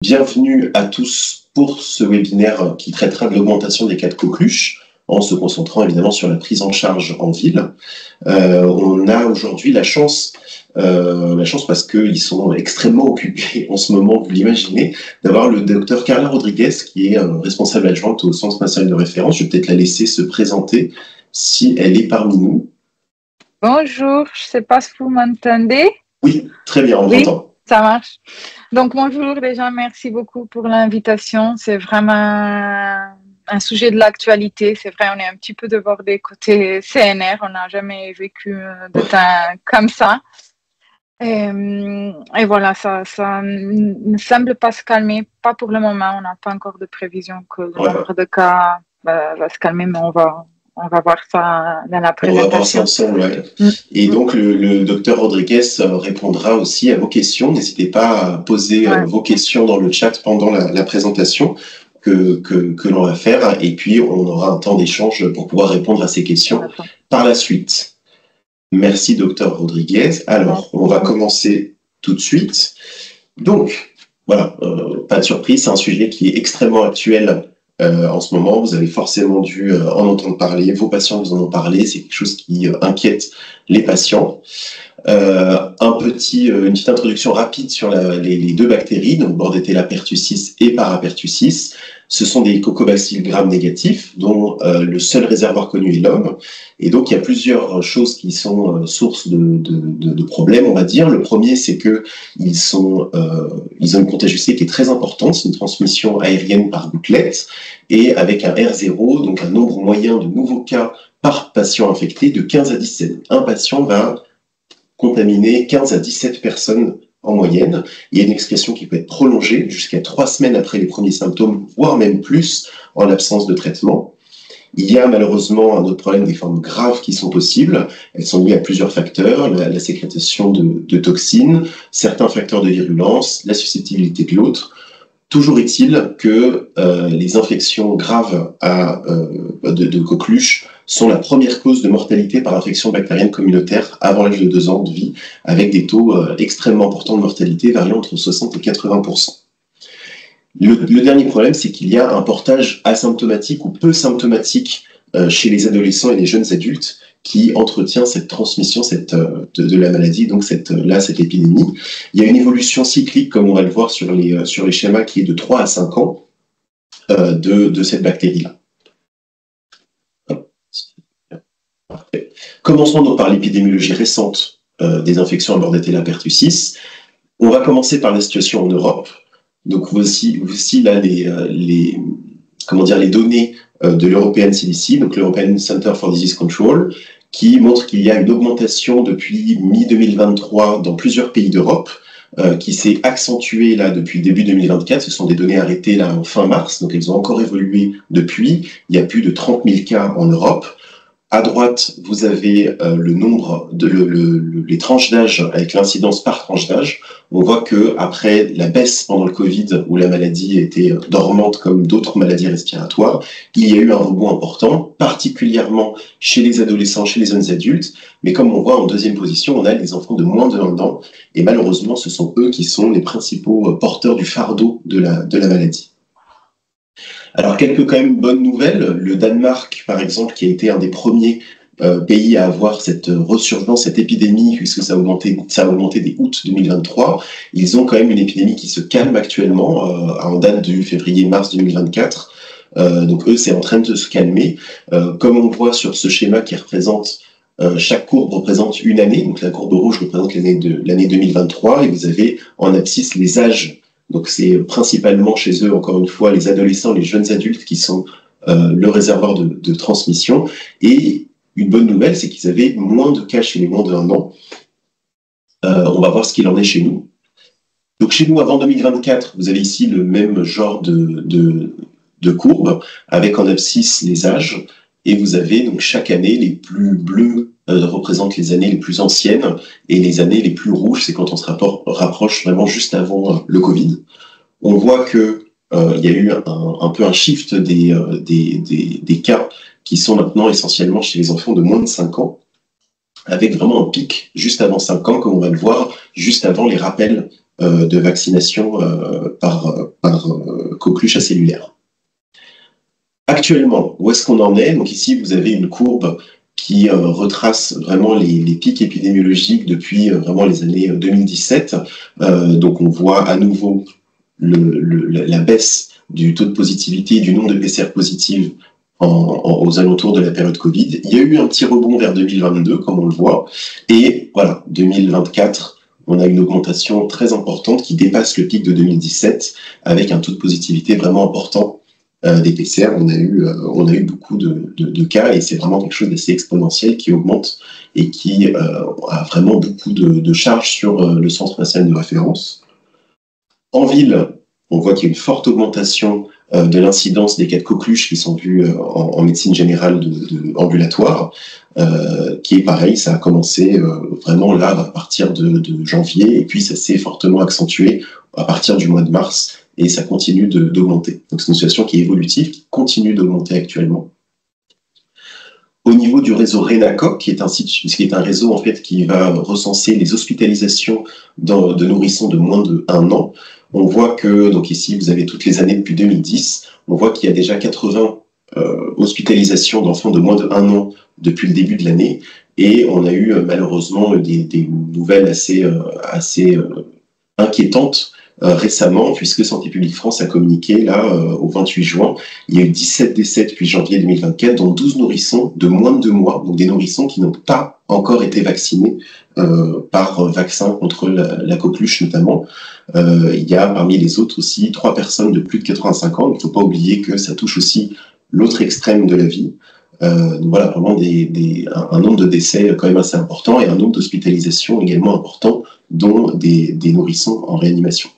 Bienvenue à tous pour ce webinaire qui traitera de l'augmentation des cas de coqueluche en se concentrant évidemment sur la prise en charge en ville. On a aujourd'hui la chance parce qu'ils sont extrêmement occupés en ce moment, vous l'imaginez, d'avoir le docteur Carla Rodriguez qui est responsable adjointe au Centre national de référence. Je vais peut-être la laisser se présenter si elle est parmi nous. Bonjour, je ne sais pas si vous m'entendez. Oui, très bien, on vous entend. Ça marche. Donc, bonjour déjà, merci beaucoup pour l'invitation. C'est vraiment un sujet de l'actualité. C'est vrai, on est un petit peu débordé côté CNR. On n'a jamais vécu de temps comme ça. Et voilà, ça ne semble pas se calmer. Pas pour le moment. On n'a pas encore de prévision que le nombre de cas va se calmer, mais on va voir ça dans la présentation. On va voir ça ensemble, ouais. Et donc, le docteur Rodriguez répondra aussi à vos questions. N'hésitez pas à poser vos questions dans le chat pendant la présentation que l'on va faire. Et puis, on aura un temps d'échange pour pouvoir répondre à ces questions par la suite. Merci, docteur Rodriguez. Alors, on va commencer tout de suite. Donc, voilà, pas de surprise, c'est un sujet qui est extrêmement actuel en ce moment. Vous avez forcément dû en entendre parler, vos patients vous en ont parlé, c'est quelque chose qui inquiète les patients. Une petite introduction rapide sur les deux bactéries, donc Bordetella pertussis et Parapertussis. Ce sont des cocobacilles gram négatifs, dont le seul réservoir connu est l'homme. Et donc, il y a plusieurs choses qui sont source de problèmes, on va dire. Le premier, c'est qu'ils ont une contagiosité qui est très importante. C'est une transmission aérienne par gouttelette et avec un R0, donc un nombre moyen de nouveaux cas par patient infecté de 15 à 17. Un patient va contaminer 15 à 17 personnes en moyenne. Il y a une expression qui peut être prolongée jusqu'à 3 semaines après les premiers symptômes, voire même plus en l'absence de traitement. Il y a malheureusement un autre problème, des formes graves qui sont possibles. Elles sont liées à plusieurs facteurs, la sécrétation de toxines, certains facteurs de virulence, la susceptibilité de l'autre. Toujours est-il que les infections graves de coqueluche sont la première cause de mortalité par infection bactérienne communautaire avant l'âge de 2 ans de vie, avec des taux extrêmement importants de mortalité variant entre 60 et 80%. Le dernier problème, c'est qu'il y a un portage asymptomatique ou peu symptomatique chez les adolescents et les jeunes adultes qui entretient cette transmission de la maladie, donc cette épidémie. Il y a une évolution cyclique, comme on va le voir sur les schémas, qui est de 3 à 5 ans de cette bactérie-là. Parfait. Commençons donc par l'épidémiologie récente des infections à Bordetella pertussis. On va commencer par la situation en Europe. Donc voici là les données de l'European CDC, donc l'European Center for Disease Control, qui montre qu'il y a une augmentation depuis mi-2023 dans plusieurs pays d'Europe, qui s'est accentuée là depuis début 2024. Ce sont des données arrêtées là en fin mars, donc elles ont encore évolué depuis. Il y a plus de 30 000 cas en Europe. À droite, vous avez le nombre les tranches d'âge avec l'incidence par tranche d'âge. On voit que après la baisse pendant le Covid, où la maladie était dormante comme d'autres maladies respiratoires, il y a eu un rebond important, particulièrement chez les adolescents, chez les jeunes adultes. Mais comme on voit en deuxième position, on a les enfants de moins de 1 an. Et malheureusement, ce sont eux qui sont les principaux porteurs du fardeau de la maladie. Alors, quelques quand même bonnes nouvelles. Le Danemark, par exemple, qui a été un des premiers pays à avoir cette resurgence, cette épidémie, puisque ça a augmenté dès août 2023. Ils ont quand même une épidémie qui se calme actuellement, en date du février-mars 2024. Donc eux, c'est en train de se calmer. Comme on voit sur ce schéma qui représente, chaque courbe représente une année. Donc la courbe rouge représente l'année 2023, et vous avez en abscisse les âges. Donc c'est principalement chez eux, encore une fois, les adolescents, les jeunes adultes qui sont le réservoir de transmission. Et une bonne nouvelle, c'est qu'ils avaient moins de cas chez les moins de 1 an. On va voir ce qu'il en est chez nous. Donc chez nous, avant 2024, vous avez ici le même genre de courbe, avec en abscisse les âges. Et vous avez donc chaque année, les plus bleus représentent les années les plus anciennes, et les années les plus rouges, c'est quand on se rapproche vraiment juste avant le Covid. On voit que il y a eu un peu un shift des cas qui sont maintenant essentiellement chez les enfants de moins de 5 ans, avec vraiment un pic juste avant 5 ans, comme on va le voir, juste avant les rappels de vaccination par coqueluche acellulaire. Actuellement, où est-ce qu'on en est? Donc ici, vous avez une courbe qui retrace vraiment les pics épidémiologiques depuis vraiment les années 2017. Donc on voit à nouveau la baisse du taux de positivité, du nombre de PCR positives aux alentours de la période Covid. Il y a eu un petit rebond vers 2022, comme on le voit, et voilà, 2024, on a une augmentation très importante qui dépasse le pic de 2017, avec un taux de positivité vraiment important des PCR. On a eu beaucoup de cas, et c'est vraiment quelque chose d'assez exponentiel qui augmente et qui a vraiment beaucoup de charges sur le Centre national de référence. En ville, on voit qu'il y a une forte augmentation de l'incidence des cas de coqueluche qui sont vus en médecine générale ambulatoire, qui est pareil, ça a commencé vraiment là à partir de janvier, et puis ça s'est fortement accentué à partir du mois de mars, et ça continue d'augmenter. Donc c'est une situation qui est évolutive, qui continue d'augmenter actuellement. Au niveau du réseau Renacoq, qui est un réseau en fait qui va recenser les hospitalisations de nourrissons de moins de 1 an, on voit que, donc ici vous avez toutes les années depuis 2010, on voit qu'il y a déjà 80 hospitalisations d'enfants de moins de 1 an depuis le début de l'année, et on a eu malheureusement des nouvelles assez inquiétantes récemment, puisque Santé publique France a communiqué là au 28 juin, il y a eu 17 décès depuis janvier 2024, dont 12 nourrissons de moins de 2 mois, donc des nourrissons qui n'ont pas encore été vaccinés par vaccin contre la coqueluche notamment. Il y a parmi les autres aussi 3 personnes de plus de 85 ans. Il ne faut pas oublier que ça touche aussi l'autre extrême de la vie. Donc voilà, vraiment un nombre de décès quand même assez important, et un nombre d'hospitalisations également important, dont des nourrissons en réanimation.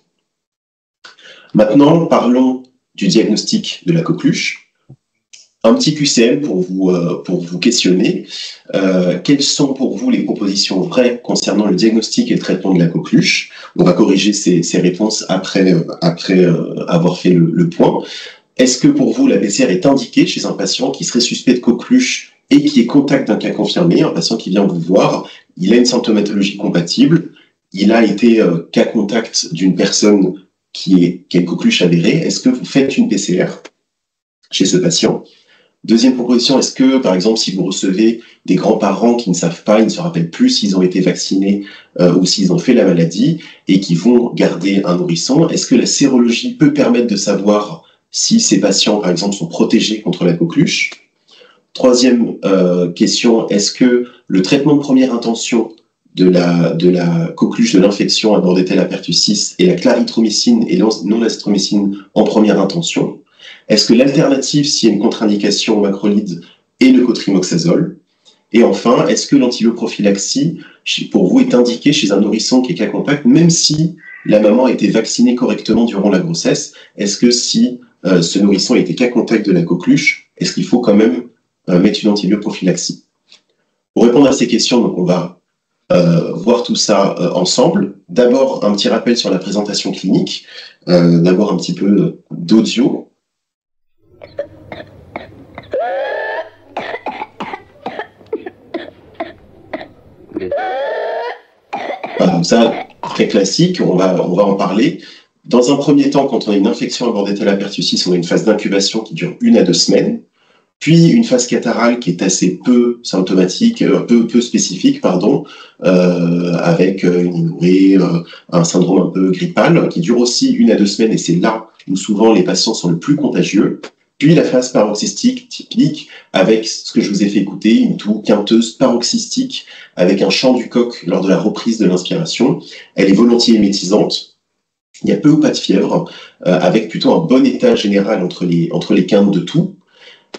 Maintenant, parlons du diagnostic de la coqueluche. Un petit QCM pour vous questionner. Quelles sont pour vous les propositions vraies concernant le diagnostic et le traitement de la coqueluche? On va corriger ces réponses après avoir fait le point. Est-ce que pour vous, la PCR est indiquée chez un patient qui serait suspect de coqueluche et qui est contact d'un cas confirmé, un patient qui vient vous voir, il a une symptomatologie compatible, il a été cas contact d'une personne qui a une coqueluche avérée, est-ce que vous faites une PCR chez ce patient? Deuxième proposition, est-ce que, par exemple, si vous recevez des grands-parents qui ne savent pas, ils ne se rappellent plus s'ils ont été vaccinés ou s'ils ont fait la maladie et qui vont garder un nourrisson, est-ce que la sérologie peut permettre de savoir si ces patients, par exemple, sont protégés contre la coqueluche? Troisième question, est-ce que le traitement de première intention de la coqueluche, de l'infection à Bordetella pertussis, et la clarithromycine et non-azithromycine en première intention? Est-ce que l'alternative, s'il y a une contre-indication au macrolide, est le cotrimoxazole? Et enfin, est-ce que l'antibioprophylaxie, pour vous, est indiquée chez un nourrisson qui est cas contact, même si la maman a été vaccinée correctement durant la grossesse? Est-ce que si ce nourrisson a été cas contact de la coqueluche, est-ce qu'il faut quand même mettre une antibioprophylaxie? Pour répondre à ces questions, donc on va voir tout ça ensemble. D'abord, un petit rappel sur la présentation clinique, d'abord un petit peu d'audio. Voilà, donc ça, très classique, on va en parler. Dans un premier temps, quand on a une infection à Bordetella pertussis, on a une phase d'incubation qui dure 1 à 2 semaines, puis une phase catarrhale qui est assez peu symptomatique, peu spécifique, pardon, avec une énorrhée, un syndrome un peu grippal, qui dure aussi 1 à 2 semaines, et c'est là où souvent les patients sont le plus contagieux. Puis la phase paroxystique typique, avec ce que je vous ai fait écouter, une toux quinteuse paroxystique, avec un chant du coq lors de la reprise de l'inspiration. Elle est volontiers émétisante. Il y a peu ou pas de fièvre, avec plutôt un bon état général entre les quintes de toux.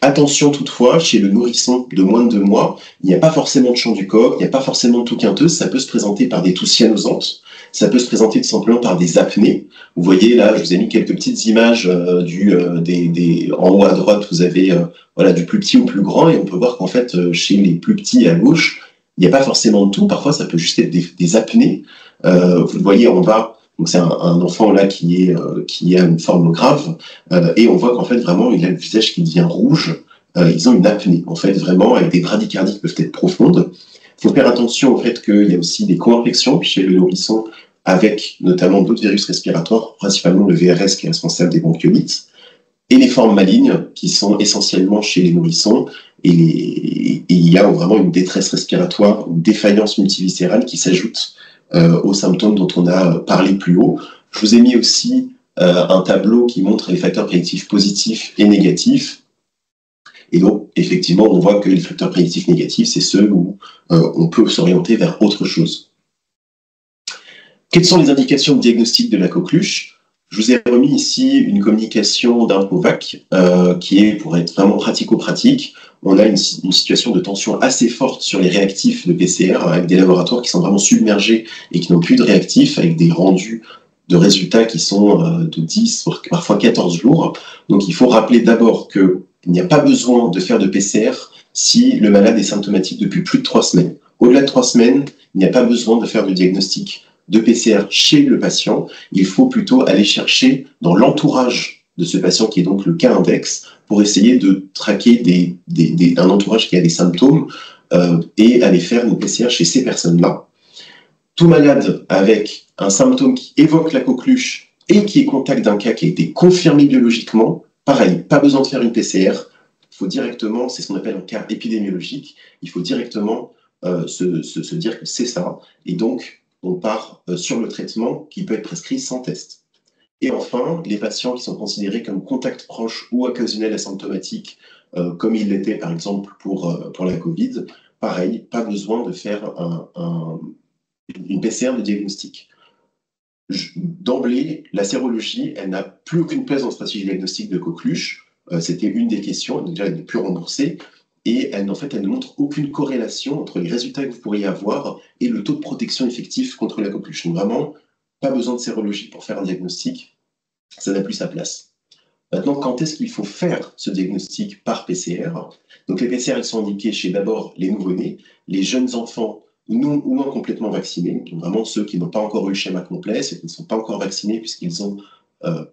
Attention toutefois, chez le nourrisson de moins de 2 mois, il n'y a pas forcément de chant du coq, il n'y a pas forcément de toux quinteuse, ça peut se présenter par des toux cyanosantes, ça peut se présenter tout simplement par des apnées. Vous voyez là, je vous ai mis quelques petites images en haut à droite, vous avez voilà, du plus petit au plus grand, et on peut voir qu'en fait, chez les plus petits à gauche, il n'y a pas forcément de toux, parfois ça peut juste être des apnées. Vous le voyez en bas, donc c'est un enfant là qui a une forme grave, et on voit qu'en fait vraiment il a le visage qui devient rouge. Ils ont une apnée en fait vraiment, avec des bradycardies qui peuvent être profondes. Il faut faire attention au fait qu'il y a aussi des co-infections chez le nourrisson avec notamment d'autres virus respiratoires, principalement le VRS qui est responsable des bronchiolites, et les formes malignes qui sont essentiellement chez les nourrissons. Et il y a vraiment une détresse respiratoire ou défaillance multiviscérale qui s'ajoute aux symptômes dont on a parlé plus haut. Je vous ai mis aussi un tableau qui montre les facteurs prédictifs positifs et négatifs. Et donc, effectivement, on voit que les facteurs prédictifs négatifs, c'est ceux où on peut s'orienter vers autre chose. Quelles sont les indications de diagnostic de la coqueluche? Je vous ai remis ici une communication d'Infovac qui est, pour être vraiment pratico-pratique, on a une situation de tension assez forte sur les réactifs de PCR avec des laboratoires qui sont vraiment submergés et qui n'ont plus de réactifs, avec des rendus de résultats qui sont de 10, parfois 14 jours. Donc il faut rappeler d'abord qu'il n'y a pas besoin de faire de PCR si le malade est symptomatique depuis plus de 3 semaines. Au-delà de 3 semaines, il n'y a pas besoin de faire de diagnostic de PCR chez le patient. Il faut plutôt aller chercher dans l'entourage de ce patient, qui est donc le cas index, pour essayer de traquer un entourage qui a des symptômes et aller faire une PCR chez ces personnes-là. Tout malade avec un symptôme qui évoque la coqueluche et qui est contact d'un cas qui a été confirmé biologiquement, pareil, pas besoin de faire une PCR, il faut directement, c'est ce qu'on appelle un cas épidémiologique, il faut directement se dire que c'est ça, et donc on part sur le traitement qui peut être prescrit sans test. Et enfin, les patients qui sont considérés comme contacts proches ou occasionnels asymptomatiques, comme il l'était par exemple pour la Covid, pareil, pas besoin de faire une PCR de diagnostic. D'emblée, la sérologie, elle n'a plus aucune place dans la stratégie diagnostique de coqueluche. C'était une des questions, déjà elle n'est plus remboursée. Et elle ne montre aucune corrélation entre les résultats que vous pourriez avoir et le taux de protection effectif contre la coqueluche. Donc vraiment, pas besoin de sérologie pour faire un diagnostic, ça n'a plus sa place. Maintenant, quand est-ce qu'il faut faire ce diagnostic par PCR? Donc les PCR, elles sont indiquées chez d'abord les nouveau-nés, les jeunes enfants non ou non complètement vaccinés, donc vraiment ceux qui n'ont pas encore eu le schéma complet, ceux qui ne sont pas encore vaccinés puisqu'ils n'ont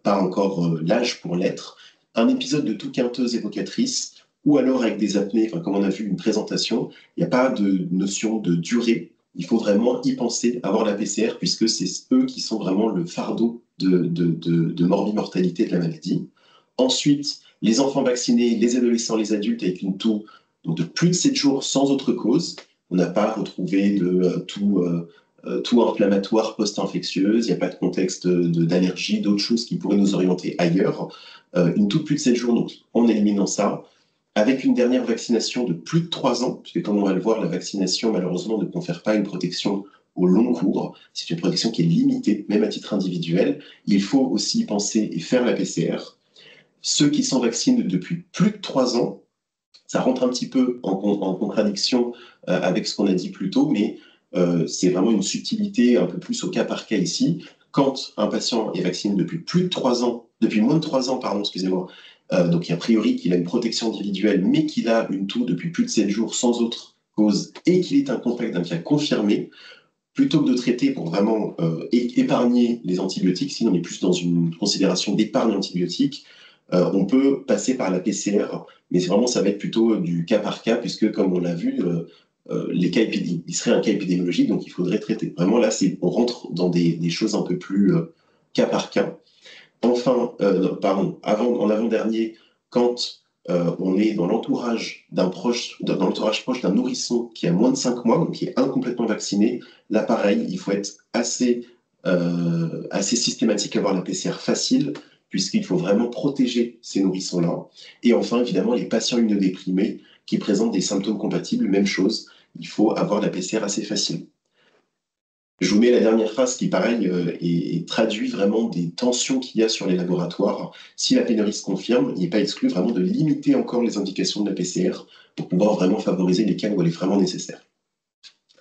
pas encore l'âge pour l'être, un épisode de toux quinteuse évocatrice, ou alors avec des apnées, comme on a vu une présentation, il n'y a pas de notion de durée. Il faut vraiment y penser, avoir la PCR, puisque c'est eux qui sont vraiment le fardeau de morbimortalité de la maladie. Ensuite, les enfants vaccinés, les adolescents, les adultes avec une toux donc de plus de 7 jours sans autre cause. On n'a pas retrouvé de toux inflammatoire post-infectieuse, il n'y a pas de contexte d'allergie, d'autres choses qui pourraient nous orienter ailleurs. Une toux de plus de 7 jours, donc en éliminant ça, avec une dernière vaccination de plus de 3 ans, puisque comme on va le voir, la vaccination malheureusement ne confère pas une protection au long cours, c'est une protection qui est limitée, même à titre individuel. Il faut aussi penser et faire la PCR. Ceux qui sont vaccinés depuis plus de 3 ans, ça rentre un petit peu en contradiction avec ce qu'on a dit plus tôt, mais c'est vraiment une subtilité un peu plus au cas par cas ici. Quand un patient est vacciné depuis plus de 3 ans, depuis moins de 3 ans, pardon, excusez-moi, donc a priori qu'il a une protection individuelle, mais qu'il a une toux depuis plus de 7 jours sans autre cause et qu'il est un contact d'un cas confirmé, plutôt que de traiter pour vraiment épargner les antibiotiques, sinon on est plus dans une considération d'épargne antibiotique, on peut passer par la PCR, mais vraiment ça va être plutôt du cas par cas, puisque comme on l'a vu, les cas il serait un cas épidémiologique, donc il faudrait traiter. Vraiment là, on rentre dans des choses un peu plus cas par cas. Enfin, en avant-dernier, quand on est dans l'entourage proche d'un nourrisson qui a moins de 5 mois, donc qui est incomplètement vacciné, là pareil, il faut être assez systématique, avoir la PCR facile, puisqu'il faut vraiment protéger ces nourrissons-là. Et enfin, évidemment, les patients immunodéprimés qui présentent des symptômes compatibles, même chose, il faut avoir la PCR assez facile. Je vous mets la dernière phrase qui, pareil, et traduit vraiment des tensions qu'il y a sur les laboratoires. Si la pénurie se confirme, il n'est pas exclu vraiment de limiter encore les indications de la PCR pour pouvoir vraiment favoriser les cas où elle est vraiment nécessaire.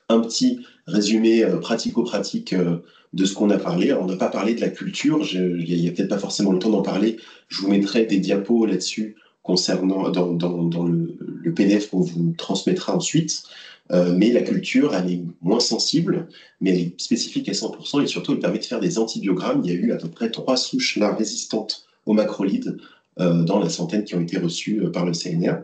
Un petit résumé pratico-pratique de ce qu'on a parlé. Alors, on n'a pas parlé de la culture, il n'y a peut-être pas forcément le temps d'en parler. Je vous mettrai des diapos là-dessus concernant dans le PDF qu'on vous transmettra ensuite. Mais la culture, elle est moins sensible, mais elle est spécifique à 100%, et surtout, elle permet de faire des antibiogrammes. Il y a eu à peu près 3 souches là résistantes aux macrolides dans la centaine qui ont été reçues par le CNR.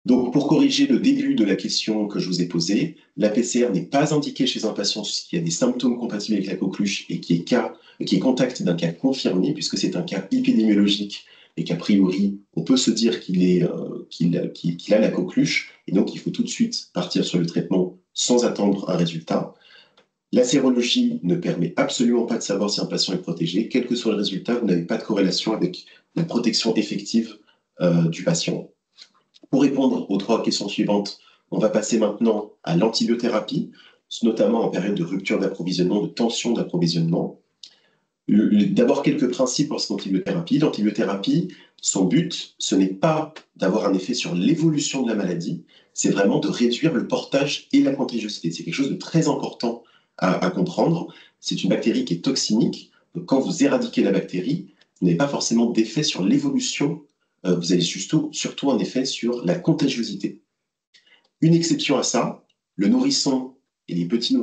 Donc, pour corriger le début de la question que je vous ai posée, la PCR n'est pas indiquée chez un patient qui a des symptômes compatibles avec la coqueluche et qui est contact d'un cas confirmé, puisque c'est un cas épidémiologique et qu'a priori, on peut se dire qu'il a la coqueluche, et donc il faut tout de suite partir sur le traitement sans attendre un résultat. La sérologie ne permet absolument pas de savoir si un patient est protégé. Quel que soit le résultat, vous n'avez pas de corrélation avec la protection effective du patient. Pour répondre aux 3 questions suivantes, on va passer maintenant à l'antibiothérapie, notamment en période de rupture d'approvisionnement, de tension d'approvisionnement. D'abord, quelques principes pour cette antibiothérapie. L'antibiothérapie, son but, ce n'est pas d'avoir un effet sur l'évolution de la maladie, c'est vraiment de réduire le portage et la contagiosité. C'est quelque chose de très important à comprendre. C'est une bactérie qui est toxinique. Donc, quand vous éradiquez la bactérie, vous n'avez pas forcément d'effet sur l'évolution, vous avez surtout un effet sur la contagiosité. Une exception à ça, le nourrisson et les petits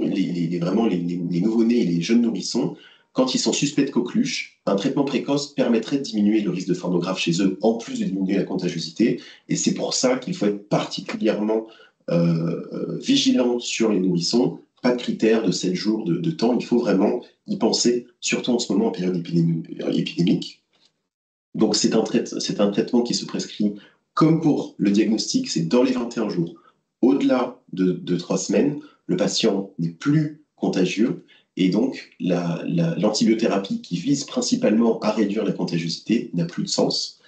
vraiment les nouveau-nés et les jeunes nourrissons, quand ils sont suspects de coqueluche, un traitement précoce permettrait de diminuer le risque de forme grave chez eux, en plus de diminuer la contagiosité. Et c'est pour ça qu'il faut être particulièrement vigilant sur les nourrissons. Pas de critères de 7 jours de temps, il faut vraiment y penser, surtout en ce moment en période épidémique. Donc c'est un traitement qui se prescrit comme pour le diagnostic, c'est dans les 21 jours. Au-delà de 3 semaines, le patient n'est plus contagieux et donc l'antibiothérapie qui vise principalement à réduire la contagiosité n'a plus de sens.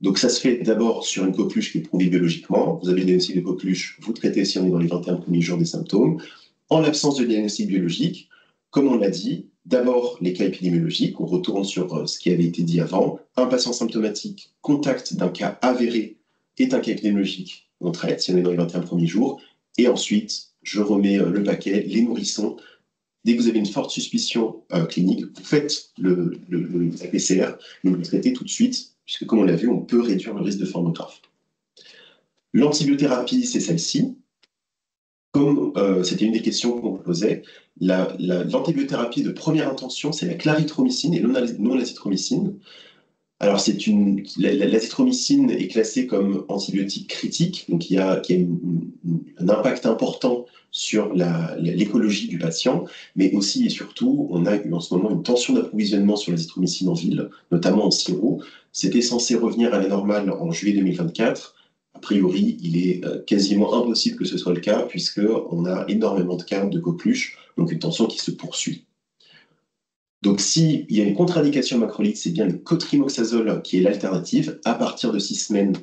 Donc ça se fait d'abord sur une coqueluche qui est prouvée biologiquement. Vous avez le diagnostic de coqueluche, vous traitez si on est dans les 21 premiers jours des symptômes. En l'absence de diagnostic biologique, comme on l'a dit, d'abord les cas épidémiologiques, on retourne sur ce qui avait été dit avant. Un patient symptomatique, contact d'un cas avéré est un cas épidémiologique, on traite si on est dans les 21 premiers jours. Et ensuite, je remets le paquet, les nourrissons. Dès que vous avez une forte suspicion clinique, vous faites la PCR, mais vous le traitez tout de suite, puisque comme on l'a vu, on peut réduire le risque de forme grave. L'antibiothérapie, c'est celle-ci. Comme c'était une des questions qu'on vous posait, l'antibiothérapie de première intention, c'est la clarithromycine et non l'azithromycine. Alors, l'azithromycine est classée comme antibiotique critique, donc qui a un impact important sur l'écologie du patient, mais aussi et surtout, on a eu en ce moment une tension d'approvisionnement sur l'azithromycine en ville, notamment en sirop. C'était censé revenir à la normale en juillet 2024. A priori, il est quasiment impossible que ce soit le cas, puisqu'on a énormément de cas de coqueluche, donc une tension qui se poursuit. Donc, s'il y a une contre-indication macrolide, c'est bien le cotrimoxazole qui est l'alternative à partir de 6 semaines,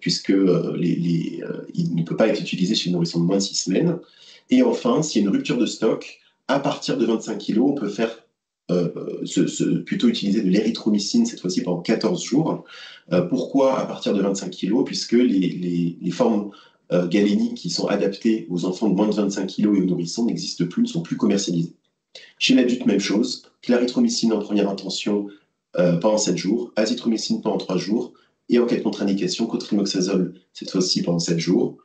puisque il ne peut pas être utilisé chez les nourrissons de moins de 6 semaines. Et enfin, s'il y a une rupture de stock, à partir de 25 kg, on peut faire plutôt utiliser de l'érythromycine, cette fois-ci pendant 14 jours. Pourquoi à partir de 25 kg? Puisque les formes galéniques qui sont adaptées aux enfants de moins de 25 kg et aux nourrissons n'existent plus, ne sont plus commercialisées. Chez l'adulte, même chose, clarithromycine en première intention pendant 7 jours, azithromycine pendant 3 jours, et en cas de contre-indication, cotrimoxazole, cette fois-ci pendant 7 jours.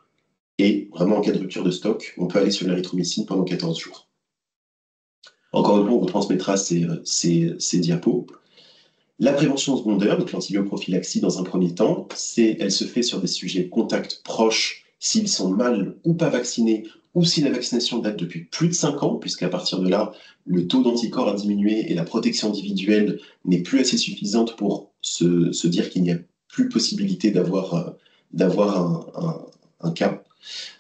Et vraiment, en cas de rupture de stock, on peut aller sur l'érythromycine pendant 14 jours. Encore une fois, on vous transmettra ces diapos. La prévention secondaire, donc l'antibioprophylaxie dans un premier temps, elle se fait sur des sujets contacts proches, s'ils sont mal ou pas vaccinés, ou si la vaccination date depuis plus de 5 ans, puisqu'à partir de là, le taux d'anticorps a diminué et la protection individuelle n'est plus assez suffisante pour se dire qu'il n'y a plus possibilité d'avoir un cas.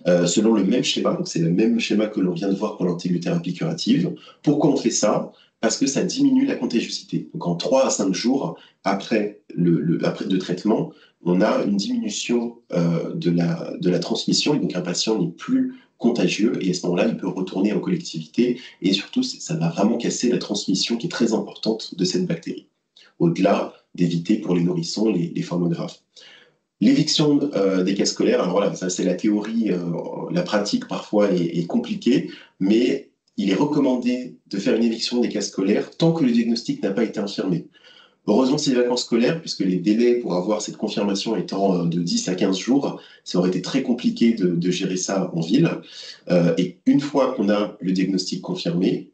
Selon le même schéma, donc c'est le même schéma que l'on vient de voir pour l'antibiothérapie curative. Pourquoi on fait ça? Parce que ça diminue la contagiosité. Donc en 3 à 5 jours après le traitement, on a une diminution de la transmission, et donc un patient n'est plus contagieux, et à ce moment-là, il peut retourner en collectivité, et surtout, ça va vraiment casser la transmission qui est très importante de cette bactérie, au-delà d'éviter pour les nourrissons les formes graves. L'éviction des cas scolaires, alors voilà, ça c'est la théorie, la pratique parfois est compliquée, mais il est recommandé de faire une éviction des cas scolaires tant que le diagnostic n'a pas été infirmé. Heureusement, c'est les vacances scolaires, puisque les délais pour avoir cette confirmation étant de 10 à 15 jours, ça aurait été très compliqué de gérer ça en ville. Et une fois qu'on a le diagnostic confirmé,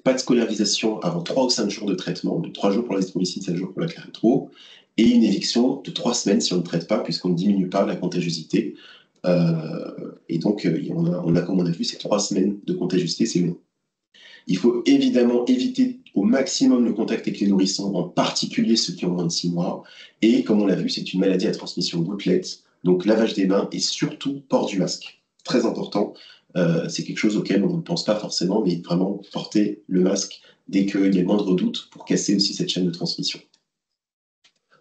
pas de scolarisation avant 3 ou 5 jours de traitement, de 3 jours pour l'azithromycine, 7 jours pour la clarithromycine. et une éviction de 3 semaines si on ne traite pas, puisqu'on ne diminue pas la contagiosité. Et donc, on a, comme on a vu, ces 3 semaines de contagiosité, c'est long. Il faut évidemment éviter au maximum le contact avec les nourrissons, en particulier ceux qui ont moins de 6 mois. Et comme on l'a vu, c'est une maladie à transmission gouttelette. Donc lavage des mains et surtout port du masque. Très important. C'est quelque chose auquel on ne pense pas forcément, mais vraiment porter le masque dès qu'il y a le moindre doute pour casser aussi cette chaîne de transmission.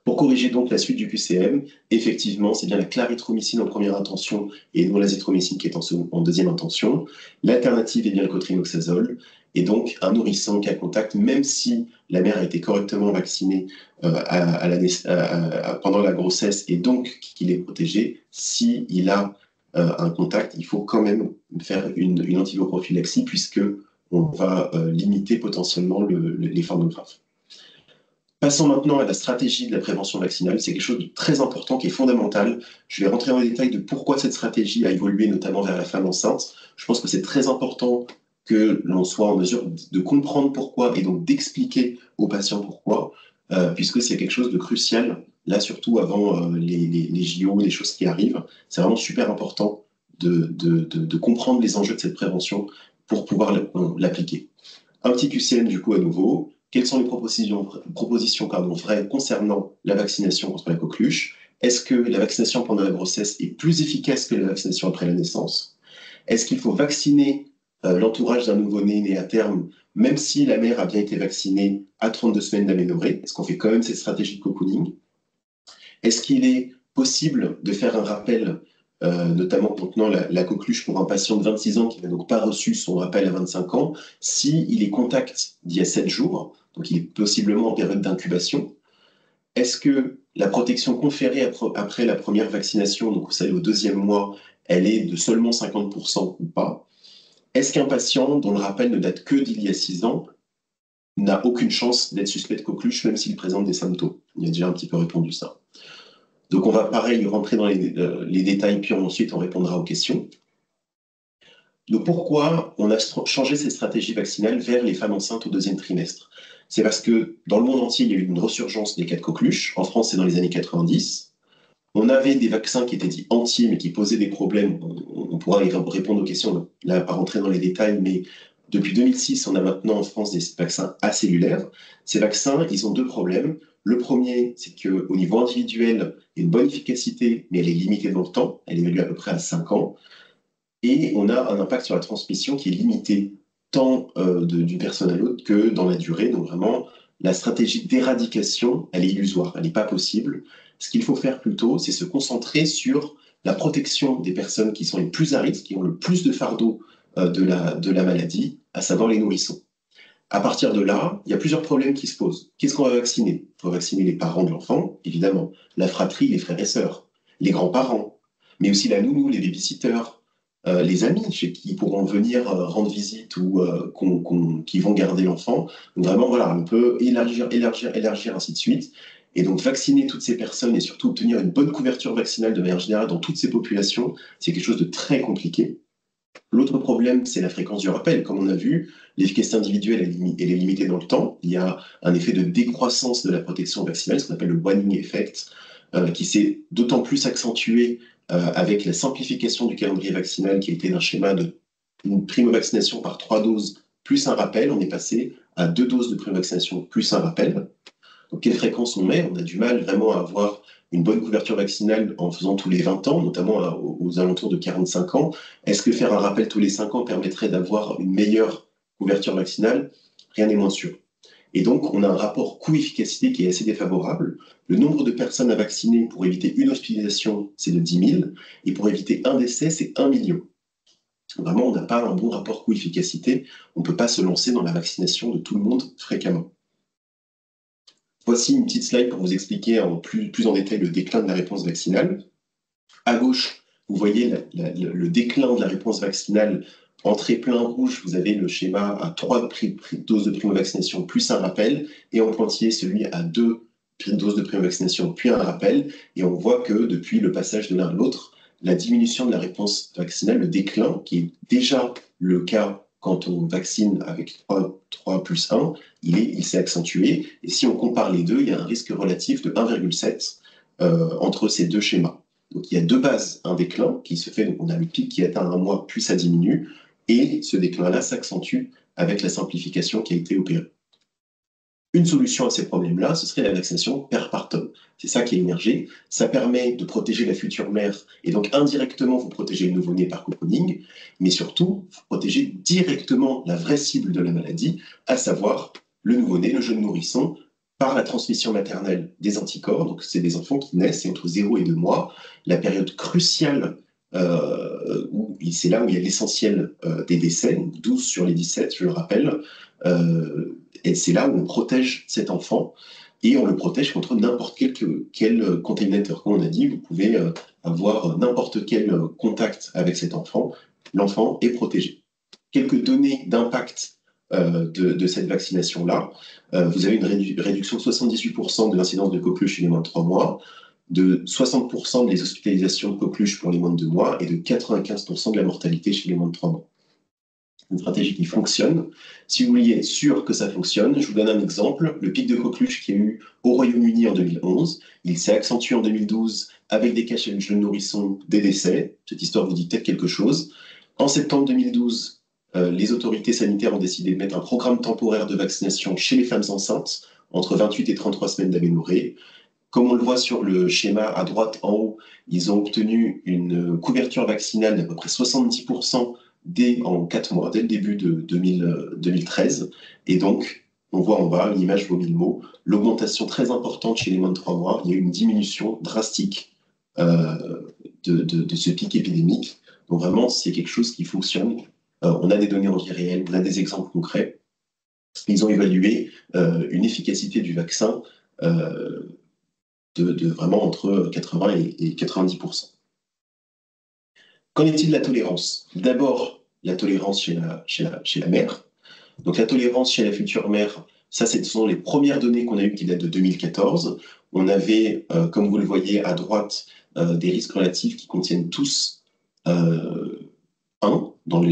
Pour corriger donc la suite du QCM, effectivement, c'est bien la clarithromycine en première intention et non l'azithromycine qui est en deuxième intention. L'alternative est bien le cotrimoxazole. Et donc, un nourrisson qui a contact, même si la mère a été correctement vaccinée pendant la grossesse et donc qu'il est protégé, s'il a un contact, il faut quand même faire une antibioprophylaxie puisque on va limiter potentiellement les formes graves. Passons maintenant à la stratégie de la prévention vaccinale. C'est quelque chose de très important, qui est fondamental. Je vais rentrer dans les détails de pourquoi cette stratégie a évolué, notamment vers la femme enceinte. Je pense que c'est très important que l'on soit en mesure de comprendre pourquoi et donc d'expliquer aux patients pourquoi, puisque c'est quelque chose de crucial, là surtout avant les JO, les choses qui arrivent. C'est vraiment super important de comprendre les enjeux de cette prévention pour pouvoir l'appliquer. Un petit QCM du coup à nouveau. Quelles sont les propositions vraies concernant la vaccination contre la coqueluche? Est-ce que la vaccination pendant la grossesse est plus efficace que la vaccination après la naissance? Est-ce qu'il faut vacciner l'entourage d'un nouveau-né né à terme, même si la mère a bien été vaccinée à 32 semaines d'aménorrhée? Est-ce qu'on fait quand même cette stratégie de cocooning? Est-ce qu'il est possible de faire un rappel, notamment contenant la coqueluche pour un patient de 26 ans qui n'a donc pas reçu son rappel à 25 ans, s'il est contact d'il y a 7 jours, donc il est possiblement en période d'incubation? Est-ce que la protection conférée après la première vaccination, donc vous savez au 2e mois, elle est de seulement 50% ou pas? Est-ce qu'un patient dont le rappel ne date que d'il y a 6 ans n'a aucune chance d'être suspect de coqueluche, même s'il présente des symptômes? Il y a déjà un petit peu répondu ça. Donc on va pareil rentrer dans les détails, puis ensuite on répondra aux questions. Donc pourquoi on a changé cette stratégie vaccinale vers les femmes enceintes au 2e trimestre? C'est parce que dans le monde entier, il y a eu une ressurgence des cas de coqueluche. En France, c'est dans les années 90. On avait des vaccins qui étaient dits entiers, mais qui posaient des problèmes. On pourra y répondre aux questions, là, pas rentrer dans les détails, mais depuis 2006, on a maintenant en France des vaccins acellulaires. Ces vaccins, ils ont 2 problèmes. Le premier, c'est qu'au niveau individuel, il y a une bonne efficacité, mais elle est limitée dans le temps. Elle est évaluée à peu près à 5 ans. Et on a un impact sur la transmission qui est limité tant d'une personne à l'autre que dans la durée. Donc vraiment, la stratégie d'éradication, elle est illusoire, elle n'est pas possible. Ce qu'il faut faire plutôt, c'est se concentrer sur la protection des personnes qui sont les plus à risque, qui ont le plus de fardeau de la maladie, à savoir les nourrissons. À partir de là, il y a plusieurs problèmes qui se posent. Qu'est-ce qu'on va vacciner? Il faut vacciner les parents de l'enfant, évidemment, la fratrie, les frères et sœurs, les grands-parents, mais aussi la nounou, les babysitters, les amis chez qui pourront venir rendre visite ou qui vont garder l'enfant. Donc vraiment, voilà, on peut élargir, ainsi de suite. Et donc vacciner toutes ces personnes et surtout obtenir une bonne couverture vaccinale de manière générale dans toutes ces populations, c'est quelque chose de très compliqué. L'autre problème, c'est la fréquence du rappel. Comme on a vu, l'efficacité individuelle, elle est limitée dans le temps. Il y a un effet de décroissance de la protection vaccinale, ce qu'on appelle le waning effect, qui s'est d'autant plus accentué avec la simplification du calendrier vaccinal qui a été d'un schéma de primo-vaccination par 3 doses plus un rappel. On est passé à 2 doses de primo-vaccination plus un rappel. Donc, quelle fréquence on met? On a du mal vraiment à avoir une bonne couverture vaccinale en faisant tous les 20 ans, notamment aux alentours de 45 ans. Est-ce que faire un rappel tous les 5 ans permettrait d'avoir une meilleure couverture vaccinale? Rien n'est moins sûr. Et donc, on a un rapport coût-efficacité qui est assez défavorable. Le nombre de personnes à vacciner pour éviter une hospitalisation, c'est de 10 000. Et pour éviter un décès, c'est 1 million. Vraiment, on n'a pas un bon rapport coût-efficacité. On ne peut pas se lancer dans la vaccination de tout le monde fréquemment. Voici une petite slide pour vous expliquer plus en détail le déclin de la réponse vaccinale. À gauche, vous voyez le déclin de la réponse vaccinale. En trait plein rouge, vous avez le schéma à 3 doses de primo-vaccination plus un rappel, et en pointillé, celui à 2 doses de primo-vaccination puis un rappel. Et on voit que depuis le passage de l'un à l'autre, la diminution de la réponse vaccinale, le déclin, qui est déjà le cas quand on vaccine avec 3 plus 1, il s'est accentué. Et si on compare les deux, il y a un risque relatif de 1,7 entre ces deux schémas. Donc il y a deux bases, un déclin qui se fait, donc on a le pic qui atteint un mois, puis ça diminue, et ce déclin-là s'accentue avec la simplification qui a été opérée. Une solution à ces problèmes-là, ce serait la vaccination père par tome. C'est ça qui a émergé. Ça permet de protéger la future mère et donc indirectement vous protégez le nouveau-né par cocooning, mais surtout vous protégez directement la vraie cible de la maladie, à savoir le nouveau-né, le jeune nourrisson, par la transmission maternelle des anticorps. Donc c'est des enfants qui naissent entre 0 et 2 mois, la période cruciale c'est là où il y a l'essentiel des décès, 12 sur les 17, je le rappelle. Et c'est là où on protège cet enfant et on le protège contre n'importe quel contaminateur. Comme on a dit, vous pouvez avoir n'importe quel contact avec cet enfant. L'enfant est protégé. Quelques données d'impact de cette vaccination-là. Vous avez une réduction de 78% de l'incidence de coqueluche chez les moins de 3 mois, de 60% des hospitalisations de coqueluche pour les moins de 2 mois et de 95% de la mortalité chez les moins de 3 mois. Une stratégie qui fonctionne. Si vous vouliez être sûr que ça fonctionne, je vous donne un exemple. Le pic de coqueluche qu'il y a eu au Royaume-Uni en 2011, il s'est accentué en 2012 avec des cas chez les jeunes nourrissons, des décès. Cette histoire vous dit peut-être quelque chose. En septembre 2012, les autorités sanitaires ont décidé de mettre un programme temporaire de vaccination chez les femmes enceintes entre 28 et 33 semaines d'aménorrhée. Comme on le voit sur le schéma à droite en haut, ils ont obtenu une couverture vaccinale d'à peu près 70% en 4 mois, dès le début de 2013. Et donc, on voit en bas, l'image vaut 1000 mots, l'augmentation très importante chez les moins de 3 mois. Il y a eu une diminution drastique de ce pic épidémique. Donc vraiment, c'est quelque chose qui fonctionne. On a des données en vie réelle, on a des exemples concrets. Ils ont évalué une efficacité du vaccin de vraiment entre 80 et 90%. Qu'en est-il de la tolérance? D'abord, la tolérance chez la mère. Donc la tolérance chez la future mère, ça, ce sont les premières données qu'on a eues qui datent de 2014. On avait, comme vous le voyez à droite, des risques relatifs qui contiennent tous 1 dans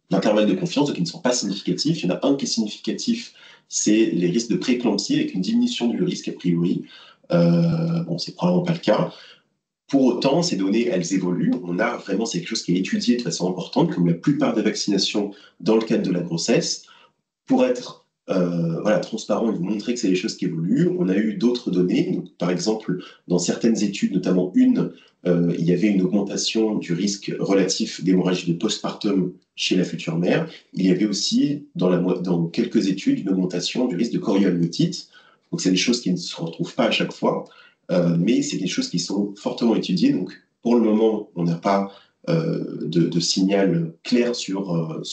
l'intervalle de confiance, donc qui ne sont pas significatifs. Il y en a un qui est significatif, c'est les risques de prééclampsie avec une diminution du risque a priori. Bon, c'est probablement pas le cas. Pour autant, ces données, elles évoluent. On a vraiment, c'est quelque chose qui est étudié de façon importante, comme la plupart des vaccinations dans le cadre de la grossesse. Pour être transparent et vous montrer que c'est des choses qui évoluent, on a eu d'autres données. Donc, par exemple, dans certaines études, notamment il y avait une augmentation du risque relatif d'hémorragie de postpartum chez la future mère. Il y avait aussi, dans quelques études, une augmentation du risque de chorioamniotite. Donc, c'est des choses qui ne se retrouvent pas à chaque fois. Mais c'est des choses qui sont fortement étudiées. Donc, pour le moment, on n'a pas de signal clair sur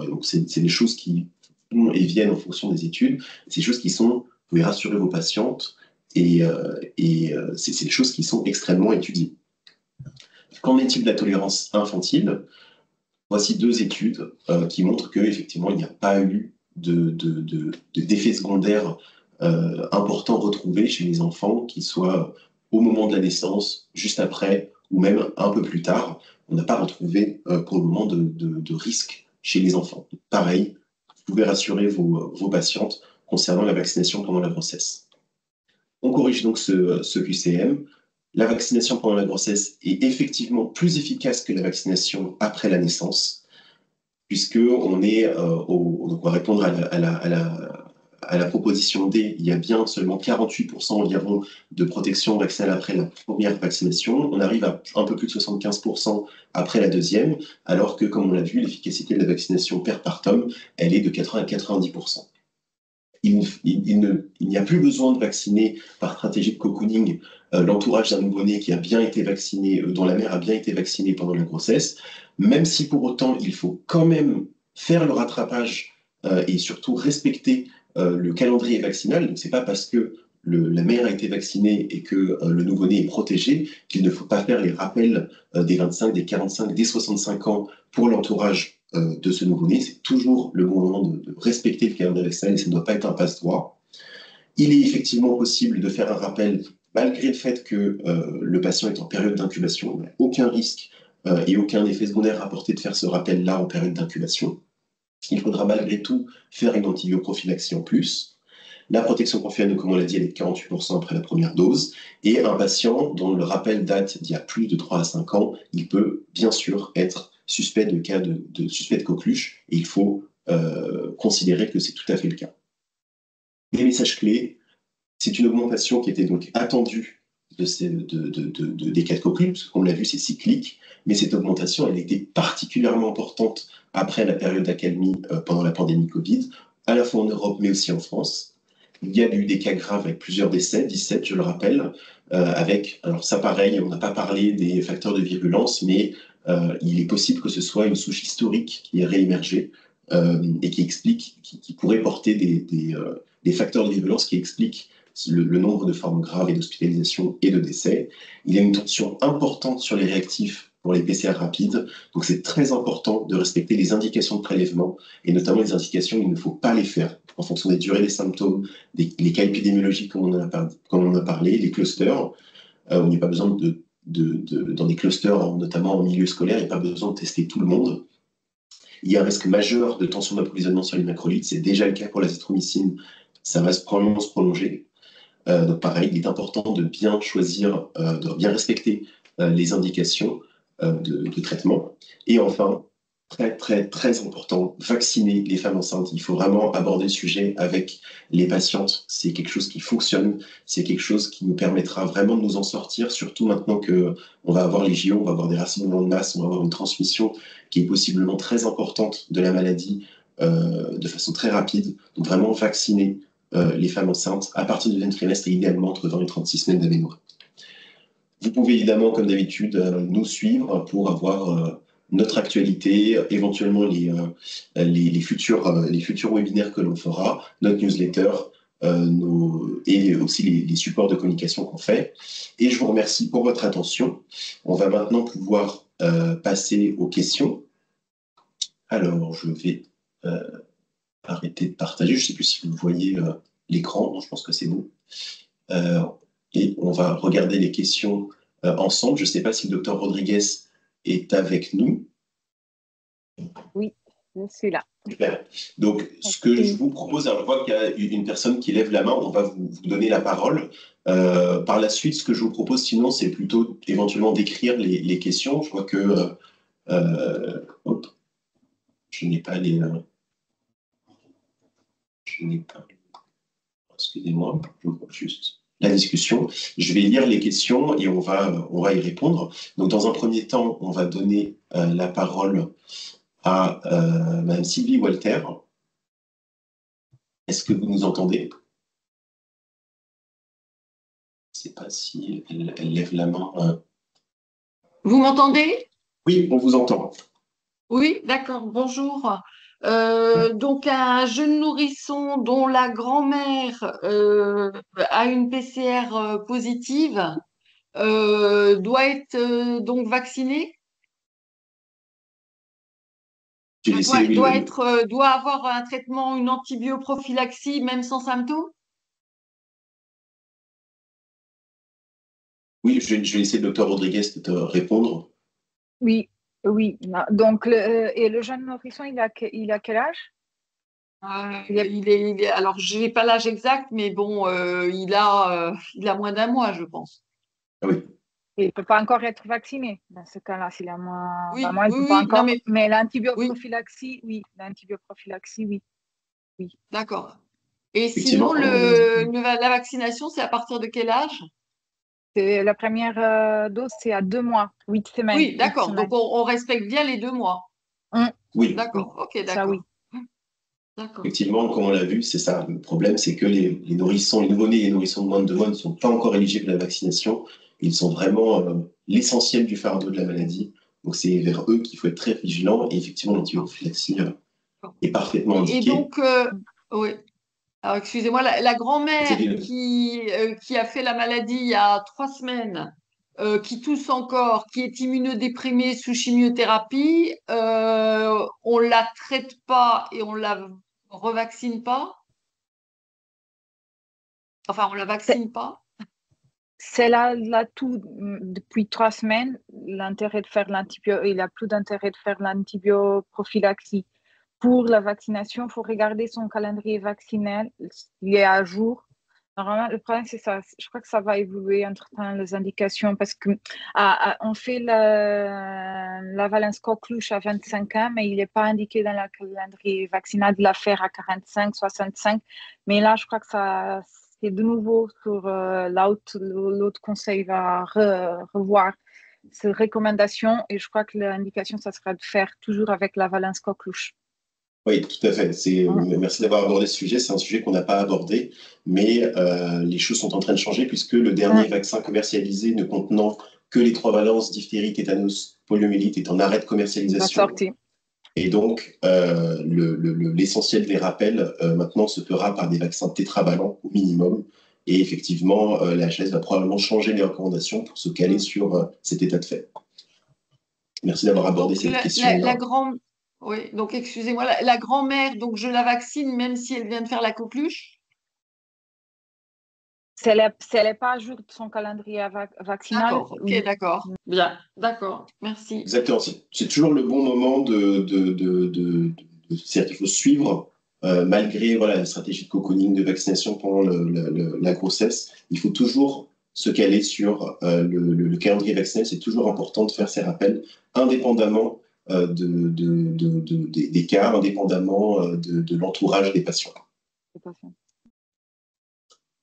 donc c'est des choses qui vont et viennent en fonction des études. C'est des choses qui sont, vous pouvez rassurer vos patientes, et c'est des choses qui sont extrêmement étudiées. Qu'en est-il de la tolérance infantile? Voici 2 études qui montrent qu'effectivement, il n'y a pas eu d'effets secondaires importants retrouvés chez les enfants, qu'ils soient au moment de la naissance, juste après, ou même un peu plus tard. On n'a pas retrouvé pour le moment de risque chez les enfants. Pareil, vous pouvez rassurer vos patientes concernant la vaccination pendant la grossesse. On corrige donc ce QCM. La vaccination pendant la grossesse est effectivement plus efficace que la vaccination après la naissance, puisqu'on est, donc on va répondre à la proposition D, il y a bien seulement 48% environ de protection vaccinale après la première vaccination. On arrive à un peu plus de 75% après la deuxième, alors que, comme on l'a vu, l'efficacité de la vaccination père par tome, elle est de 80 à 90%. Il n'y a plus besoin de vacciner par stratégie de cocooning l'entourage d'un nouveau-né qui a bien été vacciné, dont la mère a bien été vaccinée pendant la grossesse, même si pour autant il faut quand même faire le rattrapage et surtout respecter le calendrier vaccinal. Donc c'est pas parce que la mère a été vaccinée et que le nouveau-né est protégé qu'il ne faut pas faire les rappels des 25, des 45, des 65 ans pour l'entourage de ce nouveau-né. C'est toujours le bon moment de respecter le calendrier vaccinal et ça ne doit pas être un passe-droit. Il est effectivement possible de faire un rappel malgré le fait que le patient est en période d'incubation. Il n'y a aucun risque et aucun effet secondaire rapporté de faire ce rappel-là en période d'incubation. Il faudra malgré tout faire une antibioprophylaxie en plus. La protection confiante, comme on l'a dit, elle est de 48% après la première dose. Et un patient dont le rappel date d'il y a plus de 3 à 5 ans, il peut bien sûr être suspect de cas de suspect de coqueluche. Et il faut considérer que c'est tout à fait le cas. Les messages clés, c'est une augmentation qui était donc attendue des cas de coqueluche, parce qu'on l'a vu, c'est cyclique, mais cette augmentation, elle était particulièrement importante après la période d'accalmie pendant la pandémie Covid, à la fois en Europe, mais aussi en France. Il y a eu des cas graves avec plusieurs décès, 17, je le rappelle, alors ça pareil, on n'a pas parlé des facteurs de virulence, mais il est possible que ce soit une souche historique qui est réémergée et qui pourrait porter des facteurs de virulence qui expliquent le nombre de formes graves et d'hospitalisation et de décès. Il y a une tension importante sur les réactifs pour les PCR rapides, donc c'est très important de respecter les indications de prélèvement et notamment les indications, il ne faut pas les faire en fonction des durées des symptômes, les cas épidémiologiques comme on en a parlé, les clusters. Il n'y a pas besoin dans des clusters, notamment en milieu scolaire, il n'y a pas besoin de tester tout le monde. Il y a un risque majeur de tension d'approvisionnement sur les macrolides, c'est déjà le cas pour l'azithromycine, ça va probablement se prolonger. Donc pareil, il est important de bien choisir, de bien respecter les indications de traitement. Et enfin, très, très, très important, vacciner les femmes enceintes. Il faut vraiment aborder le sujet avec les patientes. C'est quelque chose qui fonctionne. C'est quelque chose qui nous permettra vraiment de nous en sortir, surtout maintenant qu'on va avoir les JO, on va avoir des rassemblements de masse, on va avoir une transmission qui est possiblement très importante de la maladie de façon très rapide. Donc vraiment vacciner les femmes enceintes à partir du 20e trimestre et idéalement entre 20 et 36 semaines d'aménorrhée. Vous pouvez évidemment, comme d'habitude, nous suivre pour avoir notre actualité, éventuellement les futurs webinaires que l'on fera, notre newsletter et aussi les supports de communication qu'on fait. Et je vous remercie pour votre attention. On va maintenant pouvoir passer aux questions. Alors, je vais arrêter de partager. Je ne sais plus si vous voyez l'écran. Je pense que c'est bon. Et on va regarder les questions ensemble. Je ne sais pas si le docteur Rodriguez est avec nous. Oui, je suis là. Super. Donc, ce que je vous propose, alors je vois qu'il y a une personne qui lève la main, on va vous donner la parole. Par la suite, ce que je vous propose, sinon, c'est plutôt éventuellement d'écrire les questions. Je vois que je n'ai pas les. Je n'ai pas. Excusez-moi, je vois juste la discussion. Je vais lire les questions et on va y répondre. Donc, dans un premier temps, on va donner la parole à Madame Sylvie Walter. Est-ce que vous nous entendez? Je ne sais pas si elle lève la main. Vous m'entendez? Oui, on vous entend. Oui, d'accord, bonjour. Donc, un jeune nourrisson dont la grand-mère a une PCR positive doit être donc vacciné? Doit avoir un traitement, une antibioprophylaxie, même sans symptômes? Oui, je vais laisser le docteur Rodriguez te répondre. Oui, oui. Donc, et le jeune nourrisson, il a quel âge? Alors, je n'ai pas l'âge exact, mais bon, il a moins d'un mois, je pense. Ah oui. Il ne peut pas encore être vacciné. Dans ce cas-là, s'il a moins Oui, d'un mois, il ne oui, peut pas oui, non, encore. Mais oui, l'antibioprophylaxie, oui. L'antibioprophylaxie, oui. Oui. d'accord. Et sinon, Effectivement, la vaccination, c'est à partir de quel âge? La première dose, c'est à 2 mois, 8 semaines. Oui, d'accord. Donc, on respecte bien les 2 mois. Oui. D'accord, Oui. ok, Ça, oui. d'accord. D'accord. Effectivement, comme on l'a vu, c'est ça. Le problème, c'est que les nourrissons, les nouveau-nés et les nourrissons de moins de 2 mois ne sont pas encore éligibles à la vaccination. Ils sont vraiment l'essentiel du fardeau de la maladie. Donc, c'est vers eux qu'il faut être très vigilant. Et effectivement, l'antibiophylaxie est parfaitement Et indiquée. donc, oui. Alors, excusez-moi, la grand-mère qui a fait la maladie il y a 3 semaines, qui tousse encore, qui est immunodéprimée sous chimiothérapie, on la traite pas et on la revaccine pas? Enfin, on la vaccine pas? C'est là tout depuis 3 semaines. L'intérêt de faire il a plus d'intérêt de faire l'antibioprophylaxie. pour la vaccination, il faut regarder son calendrier vaccinal, il est à jour. Normalement, le problème, c'est ça. Je crois que ça va évoluer entre-temps, les indications, parce que on fait la valence coqueluche à 25 ans, mais il n'est pas indiqué dans le calendrier vaccinal de la faire à 45, 65. Mais là, je crois que ça, c'est de nouveau sur l'autre conseil va revoir ces recommandations, et je crois que l'indication, ça sera de faire toujours avec la valence coqueluche. Oui, tout à fait. Merci d'avoir abordé ce sujet. C'est un sujet qu'on n'a pas abordé, mais les choses sont en train de changer puisque le dernier vaccin commercialisé ne contenant que les 3 valences, diphtérie, tétanos, poliomyélite, est en arrêt de commercialisation. Et donc, l'essentiel des rappels maintenant se fera par des vaccins tétravalents au minimum. Et effectivement, la HAS va probablement changer les recommandations pour se caler sur cet état de fait. Merci d'avoir abordé cette question. Oui, donc excusez-moi, la grand-mère, donc je la vaccine même si elle vient de faire la coqueluche? Si elle n'est pas à jour de son calendrier vaccinal. D'accord, ok, d'accord. Bien, d'accord, merci. Exactement, c'est toujours le bon moment c'est-à-dire qu'il faut suivre, malgré la stratégie de cocooning, de vaccination pendant la grossesse, il faut toujours se caler sur le calendrier vaccinal. C'est toujours important de faire ces rappels indépendamment des cas, indépendamment de l'entourage des patients.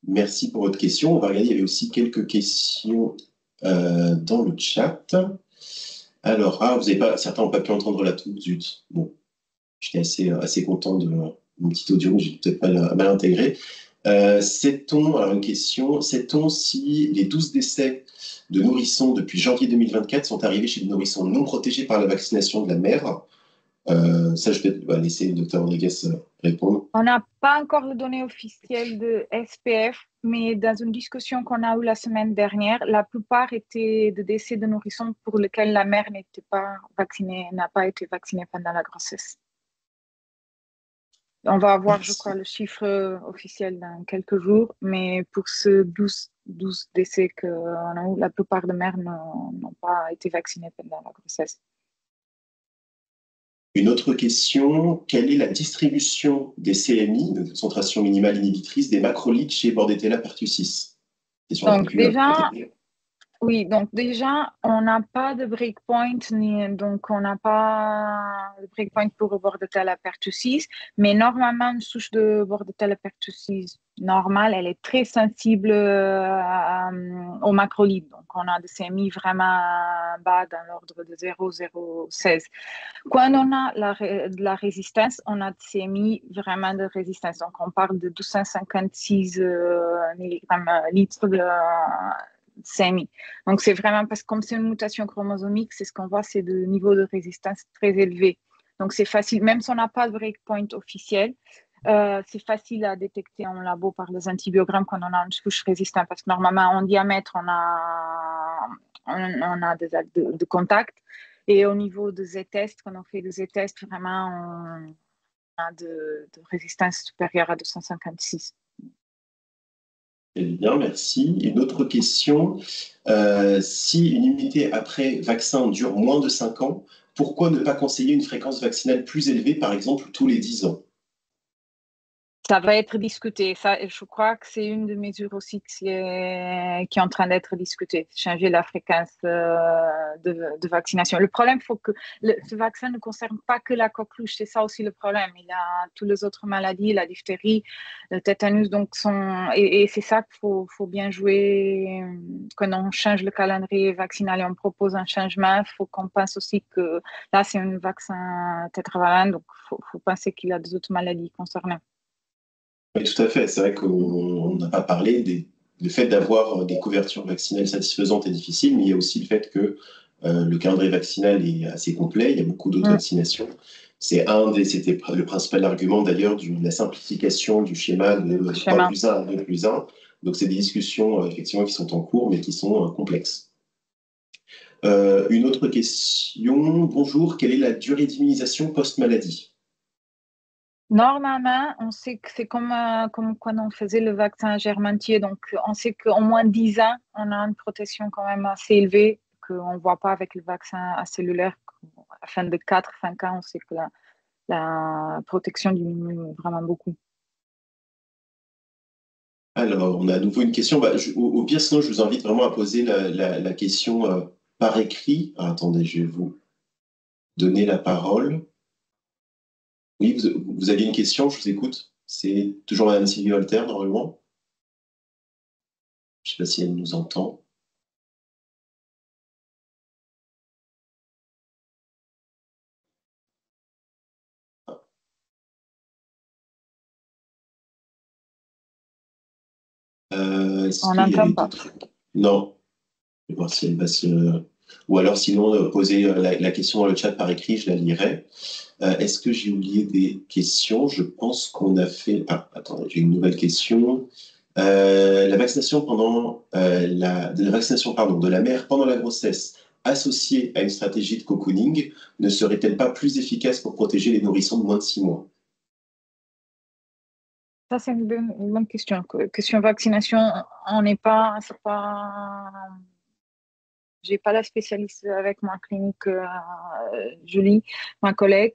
Merci pour votre question. On va regarder, il y avait aussi quelques questions dans le chat. Alors, certains n'ont pas pu entendre la toute, zut. Bon, j'étais assez content de mon petit audio, j'ai peut-être pas mal intégré. Alors une question, sait-on si les 12 décès de nourrissons depuis janvier 2024 sont arrivés chez des nourrissons non protégés par la vaccination de la mère? Ça, je vais laisser le Dr Rodriguez répondre. On n'a pas encore les données officielles de SPF, mais dans une discussion qu'on a eue la semaine dernière, la plupart étaient de décès de nourrissons pour lesquels la mère n'était pas vaccinée, n'a pas été vaccinée pendant la grossesse. On va avoir, je crois, le chiffre officiel dans quelques jours, mais pour ce 12 décès qu'on a eu, la plupart des mères n'ont pas été vaccinées pendant la grossesse. Une autre question, quelle est la distribution des CMI, de concentration minimale inhibitrice, des macrolides chez Bordetella pertussis? Donc déjà, on n'a pas de breakpoint, donc on n'a pas de breakpoint pour Bordetella pertussis, mais normalement, une souche de Bordetella pertussis normale, elle est très sensible aux macrolides. Donc on a des CMI vraiment bas dans l'ordre de 0,016. Quand on a de la résistance, on a des CMI vraiment de résistance. Donc on parle de 256 mg litres de CMI. Donc, c'est vraiment parce que comme c'est une mutation chromosomique, c'est ce qu'on voit, c'est de niveau de résistance très élevé. Donc, c'est facile, même si on n'a pas de breakpoint officiel, c'est facile à détecter en labo par les antibiogrammes quand on a une souche résistante parce que normalement, en diamètre, on a des actes de contact. Et au niveau des Z-tests, quand on fait des Z-tests, vraiment, on a de résistance supérieure à 256. Très bien, merci. Une autre question. Si une immunité après vaccin dure moins de 5 ans, pourquoi ne pas conseiller une fréquence vaccinale plus élevée, par exemple tous les 10 ans? Ça va être discuté. Ça, je crois que c'est une des mesures aussi qui est en train d'être discutée, changer la fréquence de vaccination. Le problème, il faut que ce vaccin ne concerne pas que la coqueluche, c'est ça aussi le problème. Il y a toutes les autres maladies, la diphtérie, le tétanus, donc et c'est ça qu'il faut bien jouer. Quand on change le calendrier vaccinal et on propose un changement, il faut qu'on pense aussi que là, c'est un vaccin tétravalent, donc il faut penser qu'il y a des autres maladies concernées. Oui, tout à fait. C'est vrai qu'on n'a pas parlé du fait d'avoir des couvertures vaccinales satisfaisantes et difficiles, mais il y a aussi le fait que le calendrier vaccinal est assez complet. Il y a beaucoup d'autres vaccinations. C'était le principal argument d'ailleurs de la simplification du schéma de 3 plus 1 à 2 plus 1. Donc, c'est des discussions effectivement qui sont en cours, mais qui sont complexes. Une autre question. Bonjour, quelle est la durée d'immunisation post-maladie? Normalement, on sait que c'est comme quand on faisait le vaccin germantier. Donc, on sait qu'au moins 10 ans, on a une protection quand même assez élevée qu'on ne voit pas avec le vaccin acellulaire. À la fin de 4-5 ans, on sait que la protection diminue vraiment beaucoup. Alors, on a à nouveau une question. Bah, au pire, sinon, je vous invite vraiment à poser la question par écrit. Ah, attendez, je vais vous donner la parole. Oui, vous aviez une question, je vous écoute. C'est toujours Madame Sylvie Holter, normalement. Je ne sais pas si elle nous entend. Est-ce On qu'il y avait n'entend pas. d'autres? Non. Je vais voir si elle va se... Ou alors, sinon, poser la question dans le chat par écrit, je la lirai. Est-ce que j'ai oublié des questions? Je pense qu'on a fait... Ah, attendez, j'ai une nouvelle question. La vaccination la vaccination, pardon, de la mère pendant la grossesse associée à une stratégie de cocooning ne serait-elle pas plus efficace pour protéger les nourrissons de moins de 6 mois? Ça, c'est une bonne question. Question vaccination, on n'est pas, c'est pas, j'ai pas la spécialiste avec ma clinique, Julie, ma collègue,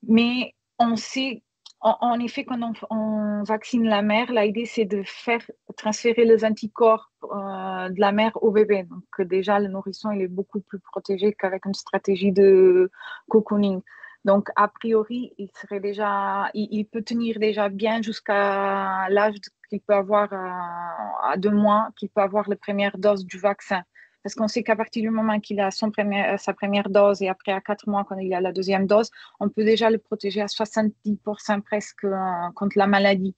mais on sait, en effet, quand on vaccine la mère, l'idée c'est de faire transférer les anticorps de la mère au bébé. Donc déjà, le nourrisson il est beaucoup plus protégé qu'avec une stratégie de cocooning. Donc, a priori, il peut tenir déjà bien jusqu'à l'âge qu'il peut avoir à 2 mois, qu'il peut avoir la première dose du vaccin. Parce qu'on sait qu'à partir du moment qu'il a sa première dose et après à 4 mois, quand il a la deuxième dose, on peut déjà le protéger à 70% presque contre la maladie.